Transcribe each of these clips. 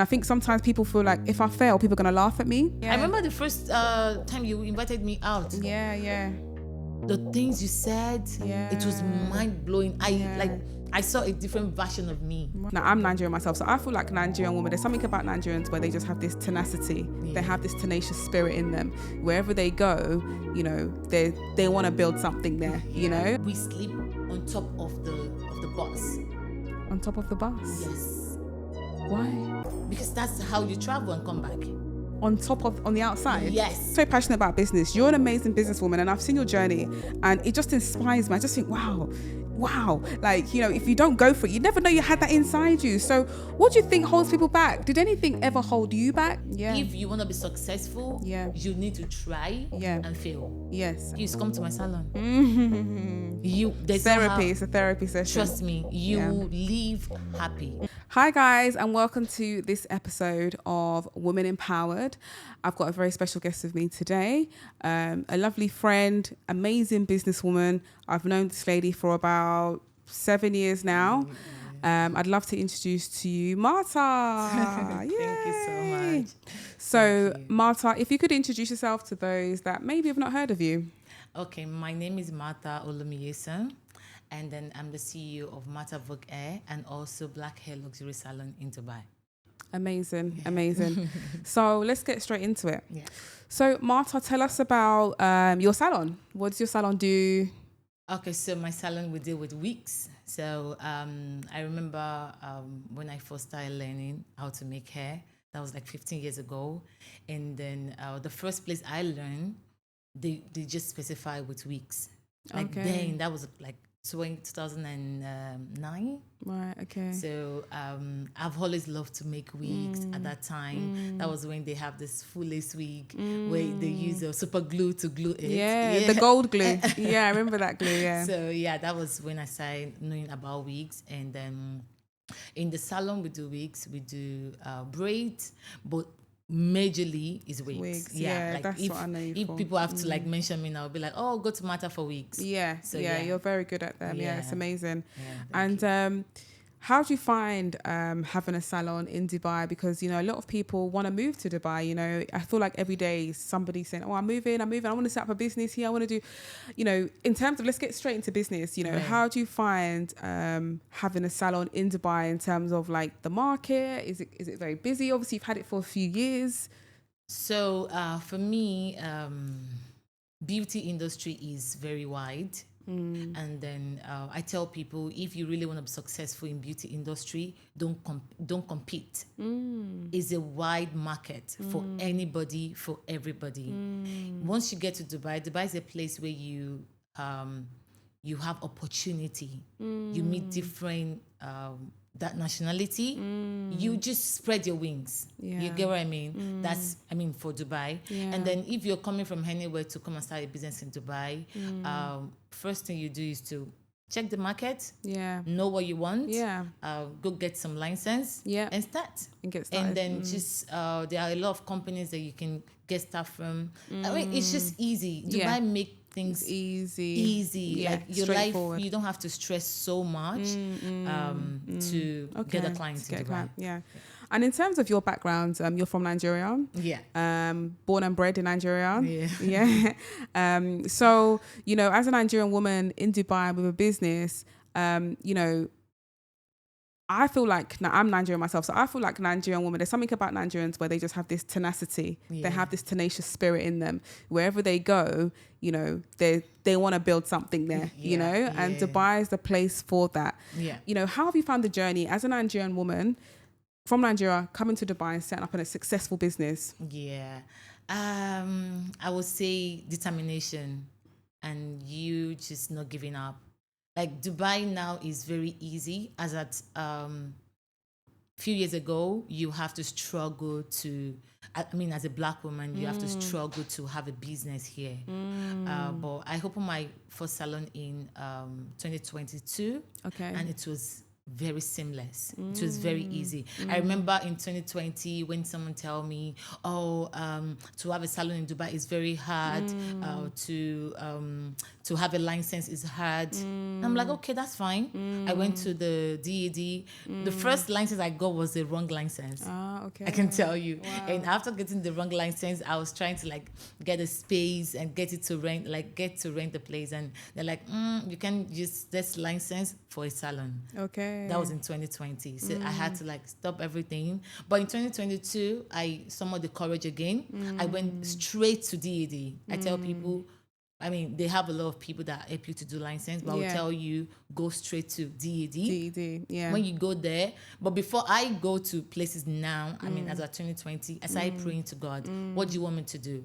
I think sometimes people feel like if I fail, people are going to laugh at me. I remember the first time you invited me out. Yeah. The things you said, it was mind-blowing. I saw a different version of me. Now, I'm Nigerian myself, so I feel like Nigerian women, there's something about Nigerians where they just have this tenacity. They have this tenacious spirit in them. Wherever they go, you know, they want to build something there, you know? We sleep on top of the bus. On top of the bus? Yes. Why? Because that's how you travel and come back. On the outside? Yes. So passionate about business. You're an amazing businesswoman, and I've seen your journey, and it just inspires me. I just think, wow. Like, you know, if you don't go for it, you never know you had that inside you. So what do you think holds people back? Did anything ever hold you back? Yeah. If you want to be successful, you need to try and fail. Yes. Please come to my salon. There's therapy. It's a therapy session. Trust me, you leave happy. Hi guys, and welcome to this episode of Women Empowered. I've got a very special guest with me today, a lovely friend, amazing businesswoman. I've known this lady for about 7 years now. I'd love to introduce to you Marta. Thank you so much. So Marta, if you could introduce yourself to those that maybe have not heard of you. Okay, my name is Marta Olumiyesa. And then I'm the CEO of Vogue and also Black Hair Luxury Salon in Dubai. Amazing. So let's get straight into it. Yeah. So Marta, tell us about your salon. What does your salon do? Okay, so my salon, we deal with wigs. So I remember when I first started learning how to make hair, that was like 15 years ago. And then the first place I learned, they just specify with wigs. Like then, that was like 2009. Right, okay. So I've always loved to make wigs at that time. That was when they have this full lace wig where they use super glue to glue it. Yeah, the gold glue. Yeah, I remember that glue, yeah. So that was when I started knowing about wigs. And then in the salon we do wigs, we do braids, but majorly is wigs. Like that's what I know you if for. people have to like mention me now, I'll be like, oh, go to Marta for wigs. You're very good at them. Yeah, it's amazing. And how do you find having a salon in Dubai? Because, you know, a lot of people want to move to Dubai. You know, I feel like every day somebody's saying, oh, I'm moving, I want to set up a business here, I want to do, you know, in terms of, let's get straight into business, you know, how do you find having a salon in Dubai in terms of like the market? Is it very busy? Obviously you've had it for a few years. So for me, beauty industry is very wide. And then I tell people, if you really want to be successful in beauty industry, don't compete. It's a wide market for anybody, for everybody. Once you get to Dubai is a place where you have opportunity. You meet different that nationality. You just spread your wings. You get what I mean? That's for Dubai. And then if you're coming from anywhere to come and start a business in Dubai, first thing you do is to check the market, know what you want, go get some license, and start. And get started. And then just there are a lot of companies that you can get stuff from. I mean, it's just easy. Dubai make things easy. Like your life, you don't have to stress so much to get a client in Dubai. And in terms of your background, you're from Nigeria. Born and bred in Nigeria. So, you know, as a Nigerian woman in Dubai with a business, you know, I feel like, now I'm Nigerian myself, so I feel like Nigerian women, there's something about Nigerians where they just have this tenacity. They have this tenacious spirit in them. Wherever they go, you know, they want to build something there, you know, and Dubai is the place for that. You know, how have you found the journey as a Nigerian woman from Nigeria coming to Dubai and setting up a successful business? I would say determination and you just not giving up. Like Dubai now is very easy. As at few years ago, you have to struggle to, as a black woman, you have to struggle to have a business here. But I opened my first salon in 2022. And it was very seamless. It was very easy. I remember in 2020 when someone tell me, to have a salon in Dubai is very hard. To have a license is hard. I'm like, okay, that's fine. I went to the DED. The first license I got was the wrong license. Okay. I can tell you. Wow. And after getting the wrong license, I was trying to like get a space and get to rent the place. And they're like, you can use this license for a salon. Okay. That was in 2020. So I had to like stop everything. But in 2022, I summoned the courage again. I went straight to DED. I tell people, I mean, they have a lot of people that help you to do license, but I will tell you, go straight to DED. DED, yeah. When you go there. But before I go to places now, I mean, as of 2020, I started praying to God, what do you want me to do?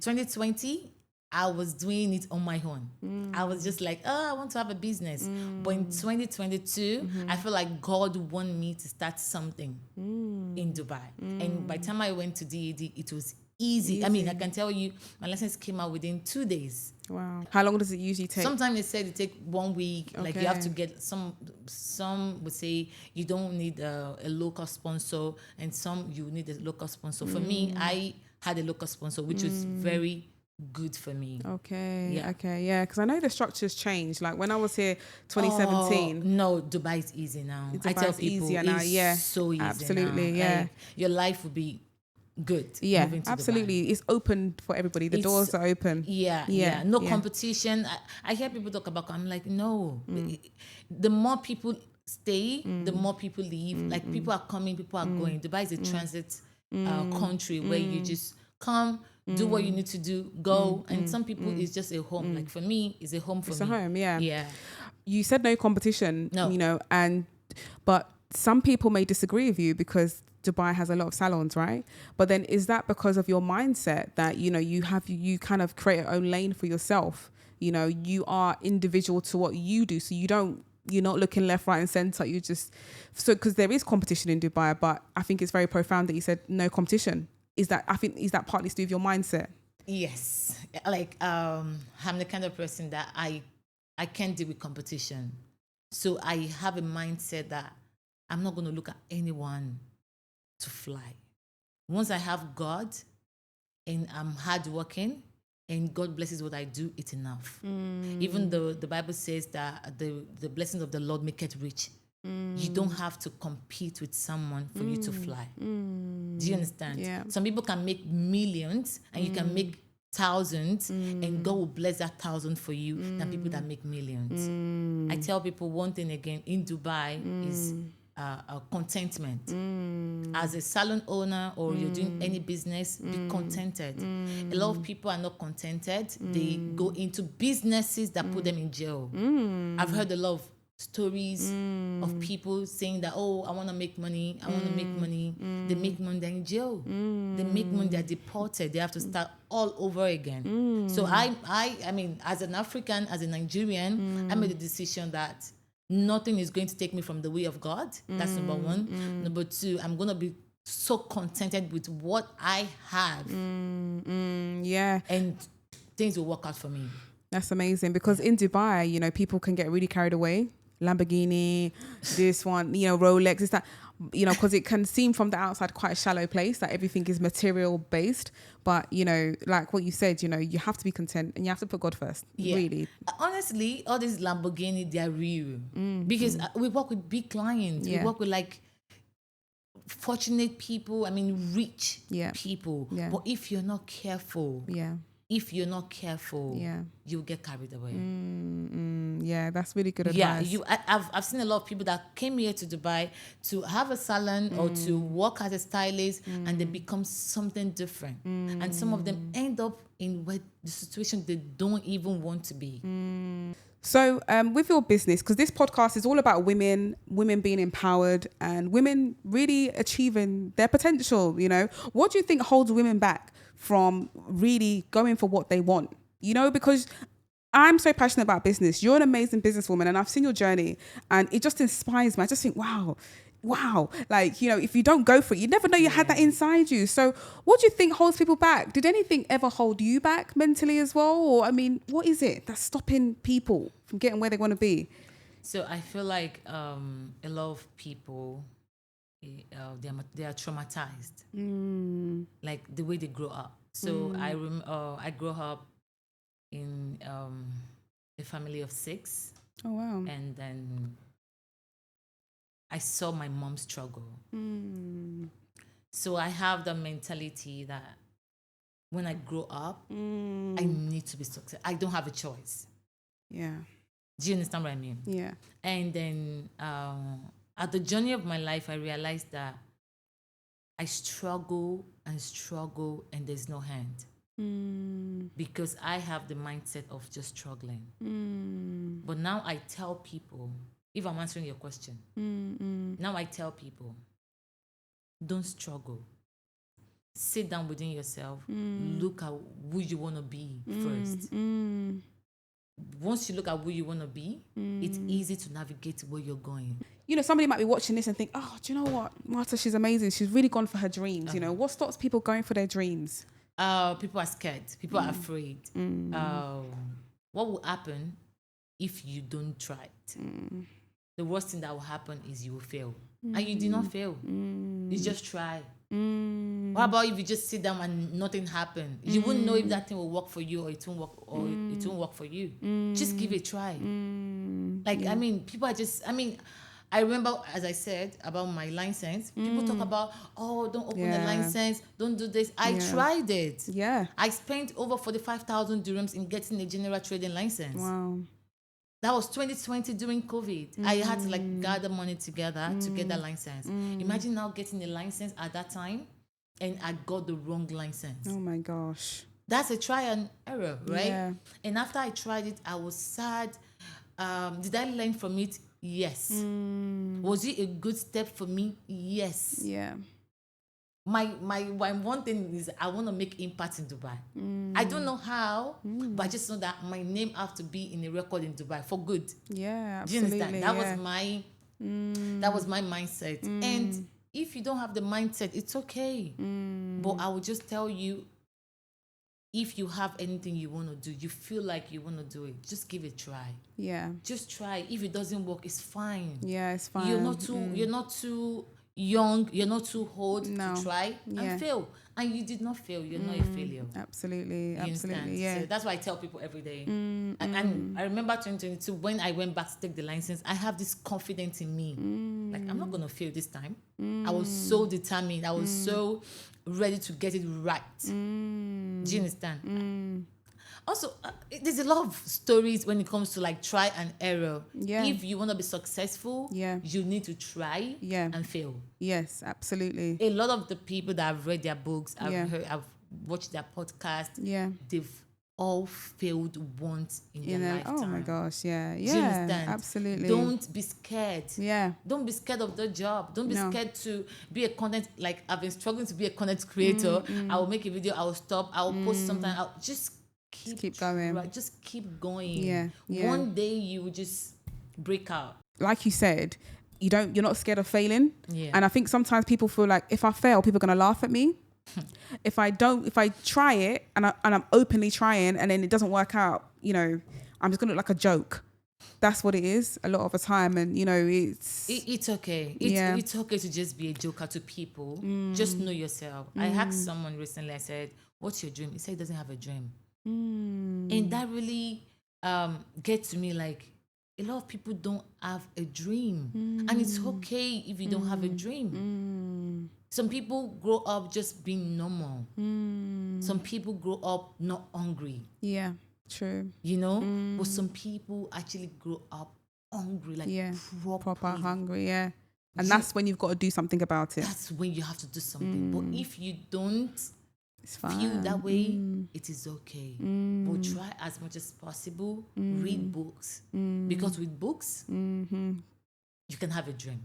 2020, I was doing it on my own. I was just like, I want to have a business. But in 2022, I feel like God wanted me to start something in Dubai. And by the time I went to DED, it was easy. I mean, I can tell you, my license came out within 2 days. Wow. How long does it usually take? Sometimes they said it take 1 week. Okay. Like you have to get some would say you don't need a local sponsor, and some you need a local sponsor. For me, I had a local sponsor, which was very good for me. Okay. Yeah. Okay. Yeah. Because I know the structure's changed. Like when I was here, 2017. No, Dubai is easy now. I tell Dubai's people easier now. it's Yeah. so easy. Absolutely. Now. Yeah. Like, your life will be good. Yeah. moving to Absolutely. Dubai. It's open for everybody. The doors are open. Yeah. No competition. I hear people talk about. I'm like, no. The more people stay, the more people leave. Like people are coming, people are going. Dubai is a transit country where you just come, do what you need to do, go. And some people it's just a home. Like for me, it's a home for me. It's a home. Yeah. Yeah. You said no competition. No. You know, but some people may disagree with you because Dubai has a lot of salons, right? But then is that because of your mindset that, you know, you kind of create your own lane for yourself? You know, you are individual to what you do. So you're not looking left, right and center. Because there is competition in Dubai, but I think it's very profound that you said no competition. Is that partly to do with your mindset? Yes. Like, I'm the kind of person that I can't deal with competition. So I have a mindset that I'm not going to look at anyone to fly. Once I have God and I'm hardworking and God blesses what I do, it's enough. Even though the Bible says that the blessings of the Lord make it rich. You don't have to compete with someone for you to fly. Do you understand? Yeah. Some people can make millions and you can make thousands and God will bless that 1,000 for you than people that make millions. I tell people one thing again, in Dubai is contentment. As a salon owner or you're doing any business, be contented. A lot of people are not contented. They go into businesses that put them in jail. I've heard a lot of stories of people saying that, I want to make money. I want to make money. They make money, they're in jail. They make money, they're deported. They have to start all over again. So I mean, as an African, as a Nigerian, I made a decision that nothing is going to take me from the way of God. That's number one. Number two, I'm going to be so contented with what I have. Yeah. And things will work out for me. That's amazing because in Dubai, you know, people can get really carried away. Lamborghini, this one, you know, Rolex, this, that, you know, because it can seem from the outside quite a shallow place, that everything is material based. But, you know, like what you said, you know, you have to be content and you have to put God first. Yeah. Really. Honestly, all these Lamborghini, they're real. Because we work with big clients. We work with like fortunate people, I mean, rich people. Yeah. But if you're not careful, you'll get carried away. Yeah, that's really good advice. I've seen a lot of people that came here to Dubai to have a salon or to work as a stylist and they become something different. And some of them end up in the situation they don't even want to be. So with your business, because this podcast is all about women being empowered and women really achieving their potential, you know, what do you think holds women back from really going for what they want? You know, because I'm so passionate about business. You're an amazing businesswoman and I've seen your journey and it just inspires me. I just think, wow. Like, you know, if you don't go for it, you never know you had that inside you. So what do you think holds people back? Did anything ever hold you back mentally as well? Or, I mean, what is it that's stopping people from getting where they want to be? So I feel like a lot of people, they are traumatized, like the way they grow up. So I grew up in a family of 6. Oh wow. And then I saw my mom struggle. So I have the mentality that when I grow up, I need to be successful. I don't have a choice. Yeah. Do you understand what I mean? Yeah. And then at the journey of my life, I realized that I struggle and struggle and there's no hand. Because I have the mindset of just struggling. But now I tell people, if I'm answering your question, now I tell people, don't struggle. Sit down within yourself. Look at who you want to be first. Once you look at who you want to be, it's easy to navigate where you're going. You know, somebody might be watching this and think, oh, do you know what? Martha, she's amazing. She's really gone for her dreams. You know, what stops people going for their dreams? People are scared. People are afraid. What will happen if you don't try it? The worst thing that will happen is you will fail. And you did not fail. You just try. What about if you just sit down and nothing happened? You wouldn't know if that thing will work for you or it won't work, or it won't work for you. Just give it a try. I mean, people are just, I remember, as I said, about my license. People talk about, oh, don't open the license, don't do this. I tried it. Yeah. I spent over 45,000 dirhams in getting a general trading license. Wow. That was 2020 during COVID. I had to gather money together to get that license. Imagine now getting a license at that time and I got the wrong license. Oh my gosh. That's a try and error, right? Yeah. And after I tried it, I was sad. Did I learn from it? Yes. Was it a good step for me? Yes. Yeah. My one thing is I want to make impact in Dubai. I don't know how, but I just know that my name have to be in a record in Dubai for good. Yeah, absolutely. Do you understand? That was my mindset. And if you don't have the mindset, it's okay. But I will just tell you, if you have anything you want to do, you feel like you want to do it, just give it a try. Yeah. Just try. If it doesn't work, it's fine. Yeah, it's fine. You're not too young, you're not too old to try and fail. And you did not fail, you're not a failure. Absolutely. Absolutely. Yeah. So that's why I tell people every day. And I remember 2022, when I went back to take the license, I have this confidence in me. Like, I'm not going to fail this time. I was so determined. I was so ready to get it right. Do you understand? Also, there's a lot of stories when it comes to try and error. Yeah. If you want to be successful, you need to try and fail. Yes, absolutely. A lot of the people that have read their books, I've watched their podcast, they've all failed once in their lifetime. Oh my gosh, yeah. Do you understand? Absolutely. Don't be scared. Yeah. Don't be scared of the job. Don't be scared to be a content, I've been struggling to be a content creator. I will make a video, I will stop, I will post something, I'll just keep going. Right, just keep going. Yeah. One day you will just break out. Like you said, you're not scared of failing. Yeah. And I think sometimes people feel like if I fail, people are gonna laugh at me. If I try it and I'm openly trying and then it doesn't work out, I'm just gonna look like a joke. That's what it is a lot of the time, and it's okay. It's okay to just be a joker to people. Just know yourself. I asked someone recently, I said, what's your dream? He said he doesn't have a dream. And that really gets to me, a lot of people don't have a dream. And it's okay if you don't have a dream. Some people grow up just being normal. Some people grow up not hungry. Yeah, true. But some people actually grow up hungry, proper hungry, yeah. And that's when you've got to do something about it. That's when you have to do something. But if you don't feel that way, it is okay. But try as much as possible. Read books. Because with books, you can have a dream.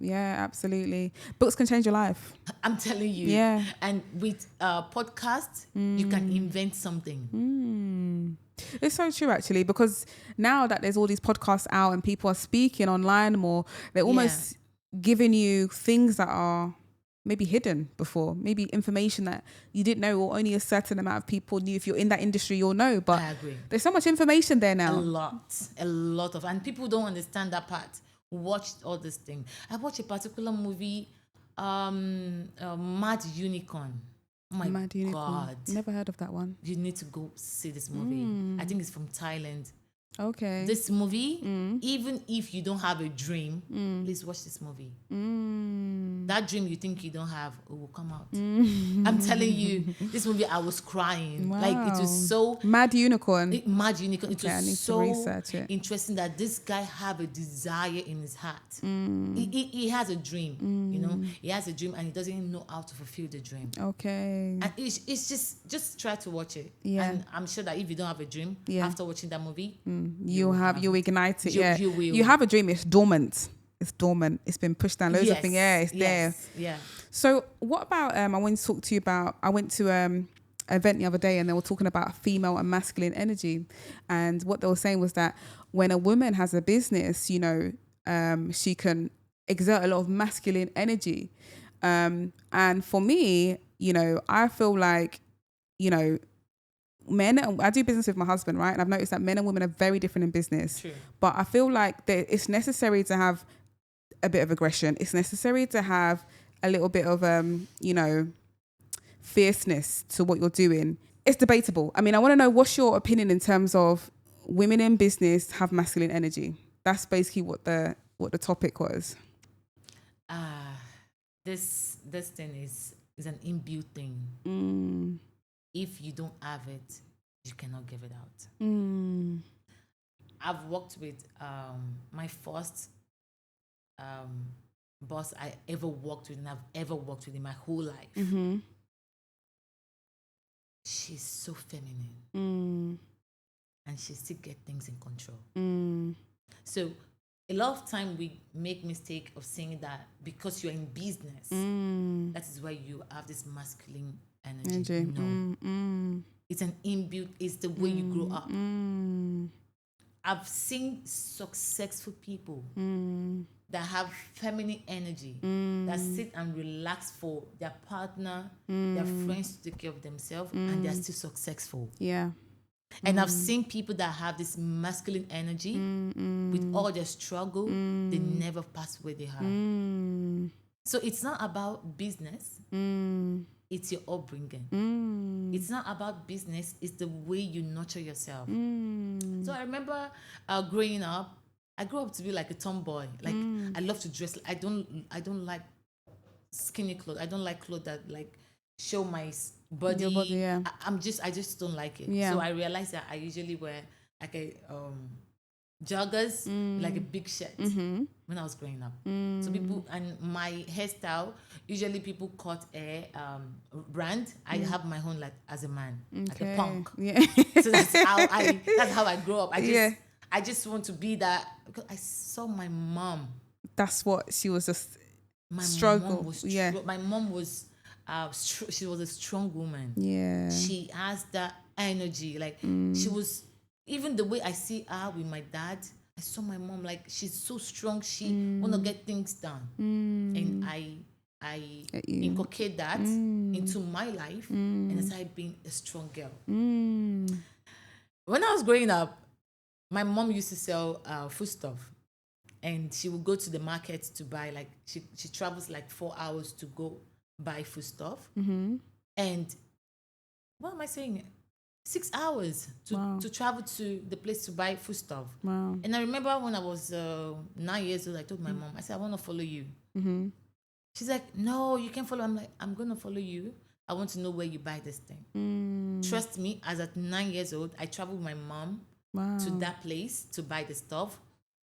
Yeah, absolutely. Books can change your life. I'm telling you. Yeah. And with podcasts, you can invent something. It's so true, actually, because now that there's all these podcasts out and people are speaking online more, they're almost giving you things that are maybe hidden before, maybe information that you didn't know or only a certain amount of people knew. If you're in that industry, you'll know. But I agree. there's so much information there A now. lot of, and people don't understand that part. Watched all this thing. I watched a particular movie, Mad Unicorn. Oh my Mad Unicorn. God. Never heard of that one. You need to go see this movie. I think it's from Thailand. Okay. This movie, even if you don't have a dream, please watch this movie. That dream you think you don't have, it will come out. I'm telling you, this movie, I was crying. Wow. Like, it was so... Mad Unicorn. Mad Unicorn. It I need was to so research it. interesting that this guy have a desire in his heart. He has a dream, you know. He has a dream and he doesn't even know how to fulfill the dream. Okay. And it's just try to watch it. Yeah. And I'm sure that if you don't have a dream, after watching that movie, You'll ignite it. You will. You have a dream. It's dormant. It's dormant. It's been pushed down. Loads of things. Yeah, it's there. Yeah. So what about, I want to talk to you about, I went to an event the other day and they were talking about female and masculine energy. And what they were saying was that when a woman has a business, you know, she can exert a lot of masculine energy. And for me, you know, I feel like, you know, I do business with my husband, right? And I've noticed that men and women are very different in business. True. But I feel like it's necessary to have a bit of aggression. It's necessary to have a little bit of, you know, fierceness to what you're doing. It's debatable. I mean, I want to know, what's your opinion in terms of women in business have masculine energy? That's basically what the topic was. This thing is an inbuilt thing. If you don't have it, you cannot give it out. I've worked with my first boss I ever worked with, and I've ever worked with in my whole life. She's so feminine. And she still get things in control. So a lot of time we make mistake of saying that because you're in business, that is why you have this masculine energy. No. It's an inbuilt, it's the way you grow up. I've seen successful people that have feminine energy, that sit and relax for their partner, their friends to take care of themselves, and they're still successful. Yeah. And I've seen people that have this masculine energy with all their struggle, they never pass where they are. So it's not about business, it's your upbringing. It's not about business, it's the way you nurture yourself. So I remember growing up, I grew up to be like a tomboy. Like I love to dress. I don't like skinny clothes. I don't like clothes that like show my body. Your body, yeah. I just don't like it. Yeah. So I realized that I usually wear like a joggers, like a big shirt when I was growing up. So people, and my hairstyle, usually people cut hair brand. I have my own like as a man, like a punk. Yeah. So that's how I grew up. I just want to be that, because I saw my mom. That's what she was just My struggle. Mom was Yeah. My mom was she was a strong woman. Yeah. She has that energy. Like she was, even the way I see her with my dad, I saw my mom, like she's so strong. She wanna get things done. And I inculcate that into my life, and I started being a strong girl. When I was growing up, my mom used to sell food stuff, and she would go to the market to buy, like she travels like 4 hours to go buy food stuff. And what am I saying? 6 hours to travel to the place to buy food stuff. Wow. And I remember when I was 9 years old, I told my mom, I said, I want to follow you. She's like, no, you can't follow. I'm like, I'm going to follow you. I want to know where you buy this thing. Trust me, as at 9 years old, I traveled with my mom to that place to buy the stuff.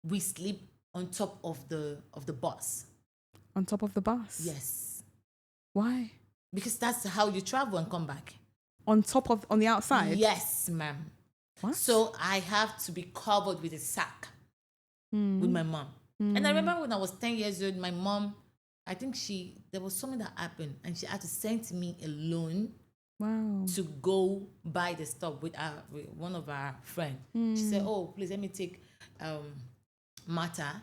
We sleep on top of the bus. On top of the bus? Yes. Why? Because that's how you travel and come back. On the outside? Yes, ma'am. What? So I have to be covered with a sack with my mom. And I remember when I was 10 years old, my mom, I think there was something that happened, and she had to send me a loan to go buy the stuff with one of our friends. She said, oh, please let me take Martha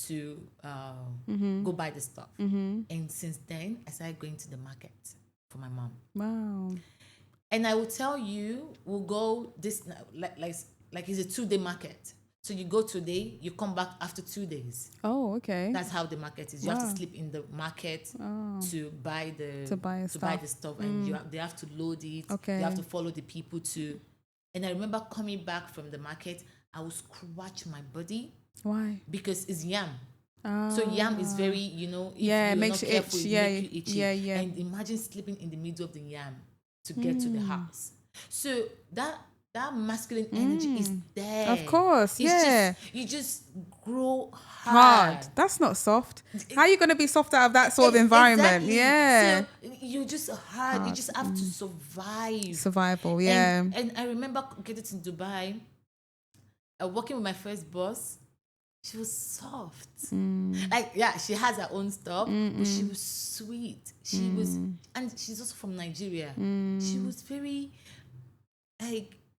to go buy the stuff. And since then, I started going to the market for my mom. Wow. And I will tell you, we'll go this like it's a 2-day market. So you go today, you come back after 2 days. Oh, okay. That's how the market is. You have to sleep in the market to buy the stuff, and they have to load it. Okay. You have to follow the people to. And I remember coming back from the market, I would scratch my body. Why? Because it's yam. So yam is very, if it you're makes not you careful, itch. it Yeah, make you itchy. yeah. And imagine sleeping in the middle of the yam to get to the house. So that masculine energy is there. Of course, You just grow hard. That's not soft. How are you going to be soft out of that sort of environment? Exactly. Yeah. So you're just hard. You just have to survive. Survival, yeah. And I remember getting to Dubai, working with my first boss. She was soft. She has her own stuff, but she was sweet. She was, and she's also from Nigeria. She was very,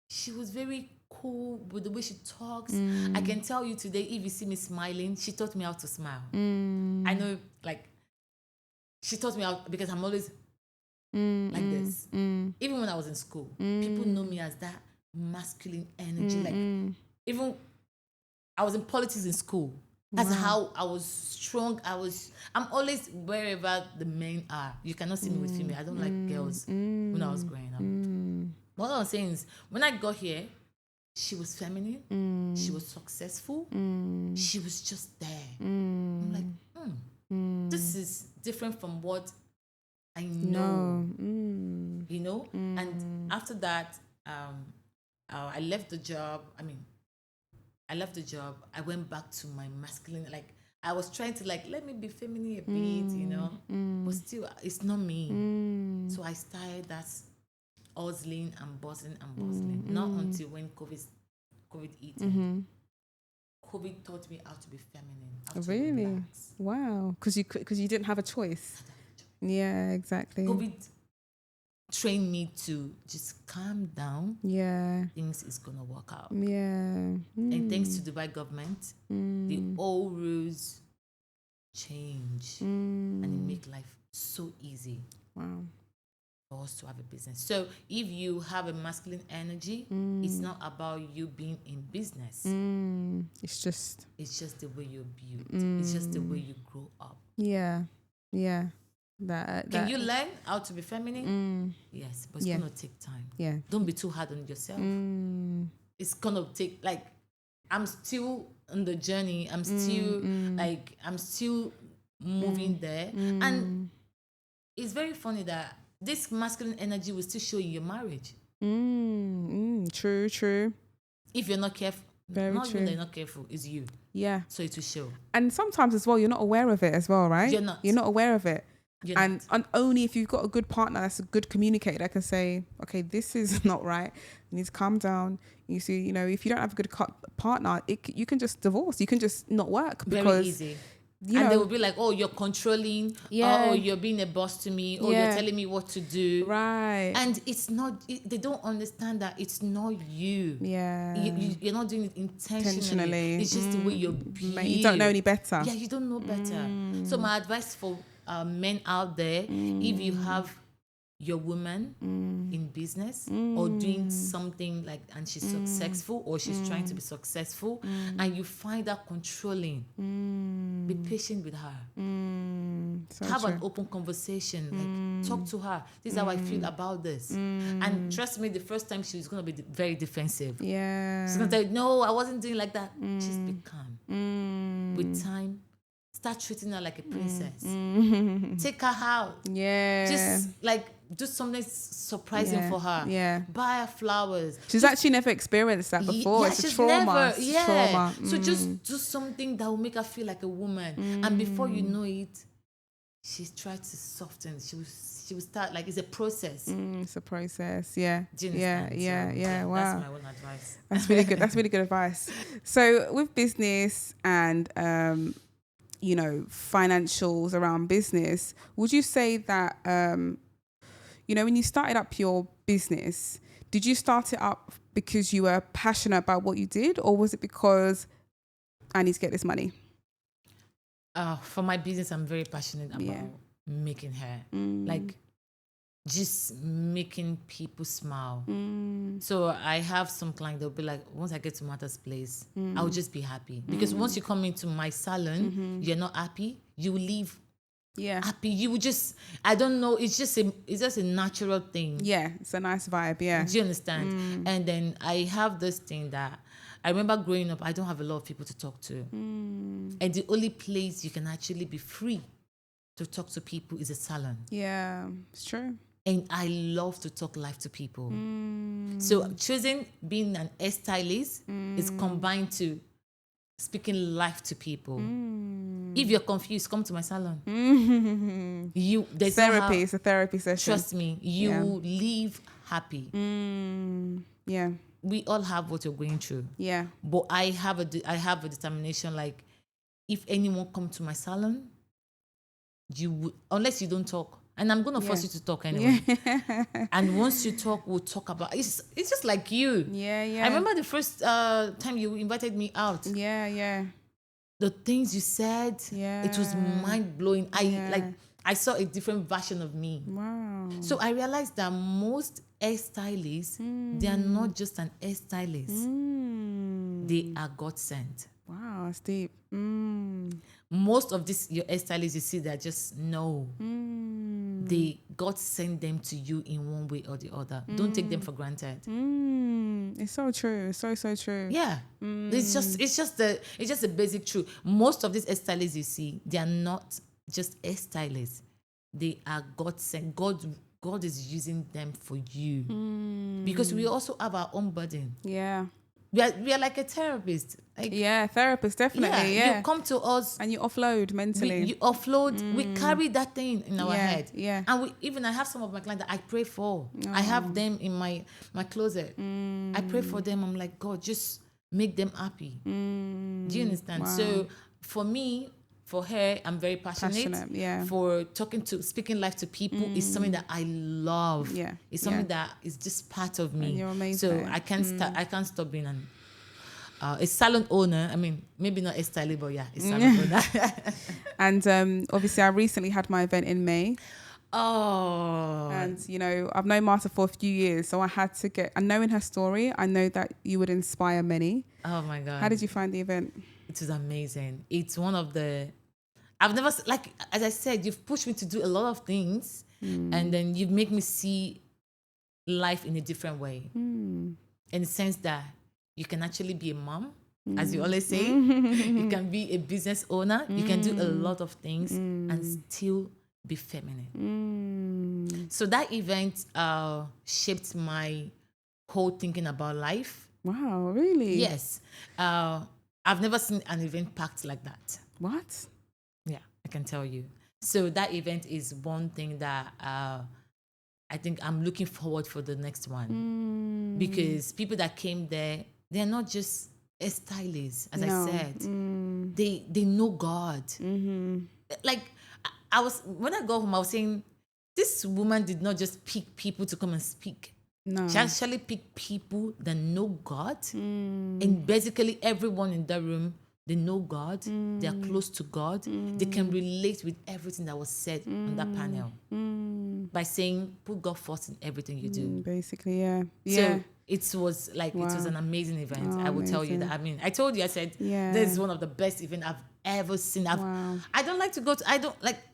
she was very cool with the way she talks. I can tell you today, if you see me smiling, she taught me how to smile. I know, she taught me how, because I'm always like this. Even when I was in school, people know me as that masculine energy. Even I was in politics in school. That's how I was strong. I'm always wherever the men are. You cannot see me with female. I don't like girls when I was growing up. What I'm saying is, when I got here, she was feminine. She was successful. She was just there. I'm like, this is different from what I know. And after that, I left the job. I went back to my masculine, I was trying to let me be feminine a bit, but still it's not me. So I started that hustling and buzzing. Not until when COVID hit. COVID taught me how to be feminine. How to really? relax. Wow. Because you didn't have a choice. Yeah, exactly. COVID trained me to just calm down. Yeah. Things is gonna work out. Yeah. And thanks to Dubai government, the old rules change and it make life so easy. Wow. For us to have a business. So if you have a masculine energy, it's not about you being in business. It's just the way you're built. It's just the way you grow up. Yeah. Yeah. Can you learn how to be feminine? Yes, but it's gonna take time. Yeah. Don't be too hard on yourself. It's gonna take I'm still on the journey. I'm still moving there. And it's very funny that this masculine energy will still show in your marriage. True. If you're not careful. Very not true. Even that you're not careful, it's you. Yeah. So it will show. And sometimes as well, you're not aware of it as well, right? You're not. You're not aware of it. And only if you've got a good partner that's a good communicator that can say, okay, this is not right. You need to calm down. You see, if you don't have a good partner, you can just divorce. You can just not work. Very because easy. And they will be like, oh, you're controlling. Yeah. Oh, you're being a boss to me. Oh, you're telling me what to do. Right. And it's not, they don't understand that it's not you. Yeah. You're not doing it intentionally. It's just the way you're built. You don't know any better. Yeah, you don't know better. So my advice for men out there, if you have your woman in business or doing something and she's successful or she's trying to be successful and you find her controlling, be patient with her. So have true. an open conversation. Talk to her. This is how I feel about this. And trust me, the first time she's going to be very defensive. Yeah. She's going to tell you, no, I wasn't doing like that. Just be calm. With time, start treating her like a princess. Take her out. Yeah. Just do something surprising for her. Yeah. Buy her flowers. She's actually never experienced that before. It's a trauma. Trauma. So just do something that will make her feel like a woman. And before you know it, she's tried to soften. She will start it's a process. It's a process. Yeah. Do you understand? Yeah. Wow. That's my own advice. That's really good. That's really good advice. So with business and financials around business, would you say that when you started up your business, did you start it up because you were passionate about what you did, or was it because I need to get this money? For my business, I'm very passionate about making hair. Like, just making people smile. So I have some clients, they'll be like, once I get to Martha's place, I'll just be happy. Because once you come into my salon, you're not happy, you will leave happy. You would just, I don't know, it's just a natural thing. Yeah, it's a nice vibe, yeah. Do you understand? And then I have this thing that I remember growing up, I don't have a lot of people to talk to. And the only place you can actually be free to talk to people is a salon. Yeah, it's true. And I love to talk life to people. So choosing being an hairstylist is combined to speaking life to people. If you're confused, come to my salon. There's Therapy, it's a therapy session. Trust me, you leave happy. Yeah. We all have what you're going through. Yeah. But I have a determination, like, if anyone come to my salon, unless you don't talk, and I'm gonna force you to talk anyway. And once you talk, we'll talk about it's just like you. Yeah. I remember the first time you invited me out. Yeah. The things you said, it was mind blowing. I saw a different version of me. Wow. So I realized that most hairstylists, they are not just an hairstylist. They are God sent. Wow, that's deep. Most of your hairstylists, you see, they're just God sent them to you in one way or the other. Don't take them for granted. It's so true. So true. Yeah. It's just the basic truth. Most of these hairstylists you see, they are not just hairstylists. They are God sent. God is using them for you. Because we also have our own burden. Yeah. We are like a therapist. Like, therapist, definitely. Yeah. You come to us and you offload mentally. You offload. We carry that thing in our head. Yeah. And I have some of my clients that I pray for. I have them in my closet. I pray for them. I'm like, God, just make them happy. Do you understand? Wow. So for me, for her, I'm very passionate. For speaking life to people is something that I love. Yeah. It's something that is just part of me. And you're amazing. So I can't stop being a salon owner. I mean, maybe not a stylist, but a salon owner. And obviously I recently had my event in May. Oh. And, I've known Martha for a few years, so I had to and knowing her story, I know that you would inspire many. Oh my God. How did you find the event? It was amazing. It's one of I've never, as I said, you've pushed me to do a lot of things, and then you make me see life in a different way. In the sense that you can actually be a mom, as you always say. You can be a business owner. You can do a lot of things and still be feminine. So that event shaped my whole thinking about life. Wow, really? Yes. I've never seen an event packed like that. What? Yeah, I can tell you. So that event is one thing that I think I'm looking forward for the next one. Because people that came there, they're not just stylists, as I said. They know God. Like, when I got home, I was saying, this woman did not just pick people to come and speak. No. She actually picked people that know God. And basically everyone in that room, they know God. They are close to God. They can relate with everything that was said on that panel. By saying, put God first in everything you do. Basically, yeah. So it was an amazing event. I will tell you that. I mean, I told you, I said, this is one of the best events I've ever seen. I don't like to go to,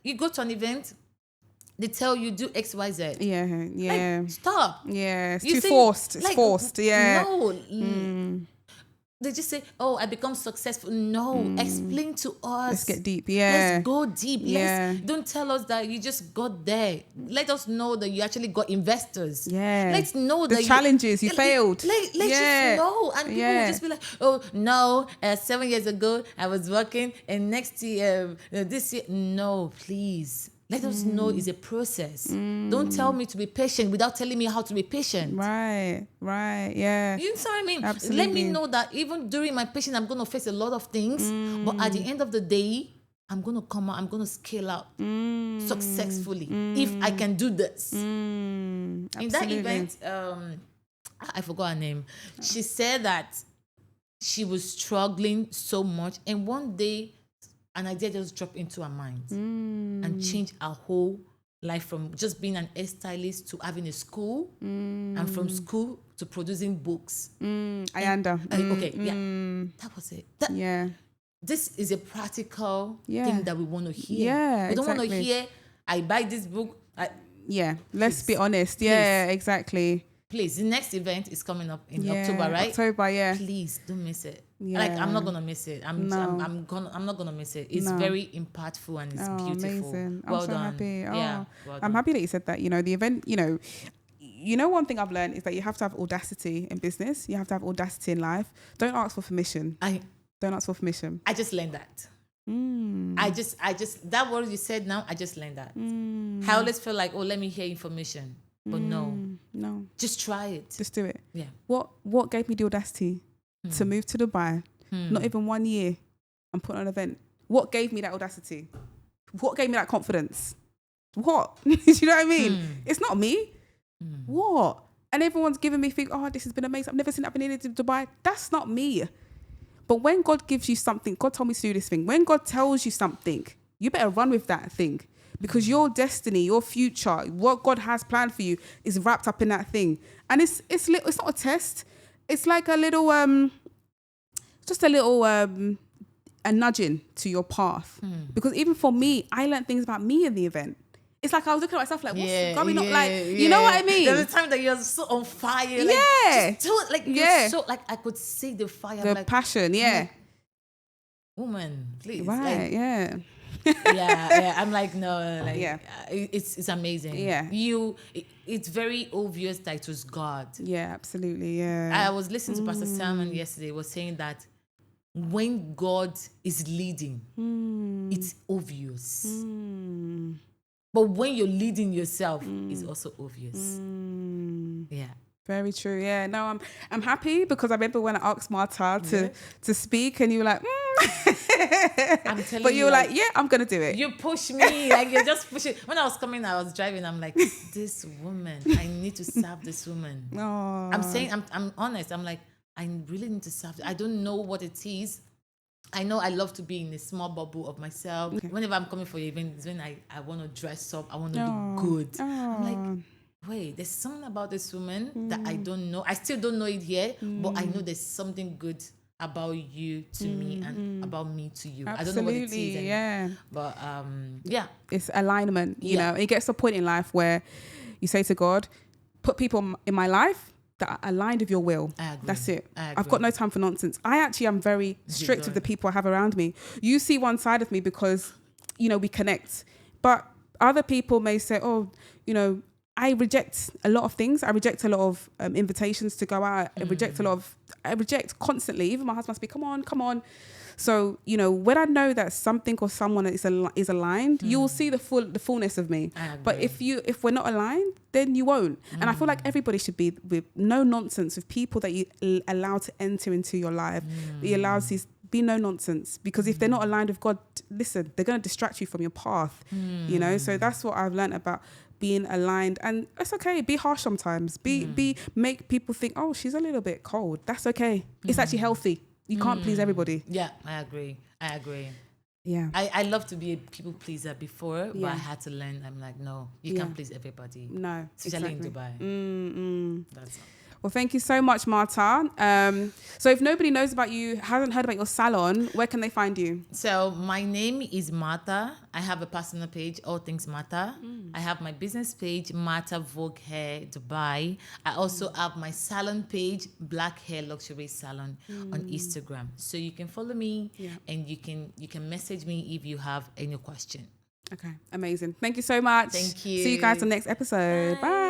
you go to an event, they tell you do X, Y, Z. Yeah. Like, stop. Yeah, it's too forced. It's forced. Yeah. No. They just say, oh, I become successful. No, explain to us. Let's get deep. Yeah. Let's go deep. Don't tell us that you just got there. Let us know that you actually got investors. Yeah. Let's know the challenges you failed. Let's just know. And people will just be like, oh, no, 7 years ago, I was working, and next year, this year. No, please. Let us know it's a process. Don't tell me to be patient without telling me how to be patient. Right, yeah. You know what I mean? Absolutely. Let me know that even during my patience, I'm going to face a lot of things. But at the end of the day, I'm going to come out, I'm going to scale out successfully if I can do this. In that event, I forgot her name. She said that she was struggling so much. And one day, an idea just dropped into our minds and changed our whole life, from just being an hairstylist to having a school, and from school to producing books. Okay, That was it. This is a practical thing that we want to hear. Yeah, we don't want to exactly. hear, I buy this book. Let's be honest. Yeah, exactly. Please, the next event is coming up in October, right? October, yeah. Please don't miss it. Yeah. Like, I'm not gonna miss it. I'm not gonna miss it. It's very impactful and it's beautiful. Amazing. Well I'm so done. happy. Yeah, well I'm done. happy that you said that. You know, the event, one thing I've learned is that you have to have audacity in business. You have to have audacity in life. Don't ask for permission. Don't ask for permission. I just learned that. I just that word you said now, I just learned that. I always feel like, let me hear information. But no. Just try it. Just do it. Yeah. What gave me the audacity to move to Dubai? Not even 1 year, and put on an event. What gave me that audacity? What gave me that confidence? What? Do you know what I mean? It's not me. What? And everyone's giving me things, this has been amazing. I've never seen that happening in Dubai. That's not me. But when God gives you something, God told me to do this thing. When God tells you something, you better run with that thing. Because your destiny, your future, what God has planned for you is wrapped up in that thing. And it's not a test. It's like a little, a nudging to your path. Because even for me, I learned things about me in the event. It's like I was looking at myself like, what's going on? Like, you know what I mean? There's a time that you're so on fire. Like, just do it. Like, you're so, like, I could see the fire. The like, passion, woman, please. Right, like, I'm like, no, like, it's amazing. It's very obvious that it was God. Yeah, absolutely. Yeah. I was listening to Pastor Salon yesterday. Was saying that when God is leading, it's obvious. But when you're leading yourself, it's also obvious. Yeah. Very true. Yeah. No, I'm happy because I remember when I asked Marta to speak, and you were like, I'm telling you. But you were like, I'm gonna do it. You push me, like you're just pushing. When I was coming, I was driving. I'm like, this woman, I need to serve this woman. I'm honest. I'm like, I really need to serve. I don't know what it is. I know I love to be in a small bubble of myself. Okay. Whenever I'm coming for events, when I want to dress up, I want to look good. I'm like, wait, there's something about this woman that I don't know. I still don't know it yet, but I know there's something good about you to me and about me to you. Absolutely, I don't know what it is. But it's alignment. You know, it gets to a point in life where you say to God, put people in my life that are aligned with your will. I agree. That's it. I've got no time for nonsense. I actually am very strict with the people I have around me. You see one side of me because, we connect. But other people may say, I reject a lot of things. I reject a lot of invitations to go out. I reject constantly. Even my husband must be, come on. So, when I know that something or someone is aligned, you will see the fullness of me. But if we're not aligned, then you won't. And I feel like everybody should be with no nonsense, with people that you allow to enter into your life. That you allow to be no nonsense. Because if they're not aligned with God, listen, they're going to distract you from your path. So that's what I've learned about being aligned. And it's okay, be harsh sometimes. Make people think, oh, she's a little bit cold. That's okay. It's actually healthy. You can't please everybody. Yeah, I agree. Yeah. I love to be a people pleaser before, but I had to learn. I'm like, no, you can't please everybody. No, especially in Dubai. That's all. Well, thank you so much, Marta. So if nobody knows about you, hasn't heard about your salon, where can they find you? So my name is Marta. I have a personal page, All Things Marta. I have my business page, Marta Vogue Hair Dubai. I also have my salon page, Black Hair Luxury Salon, on Instagram. So you can follow me and you can message me if you have any question. Okay, amazing. Thank you so much. Thank you. See you guys on the next episode. Bye.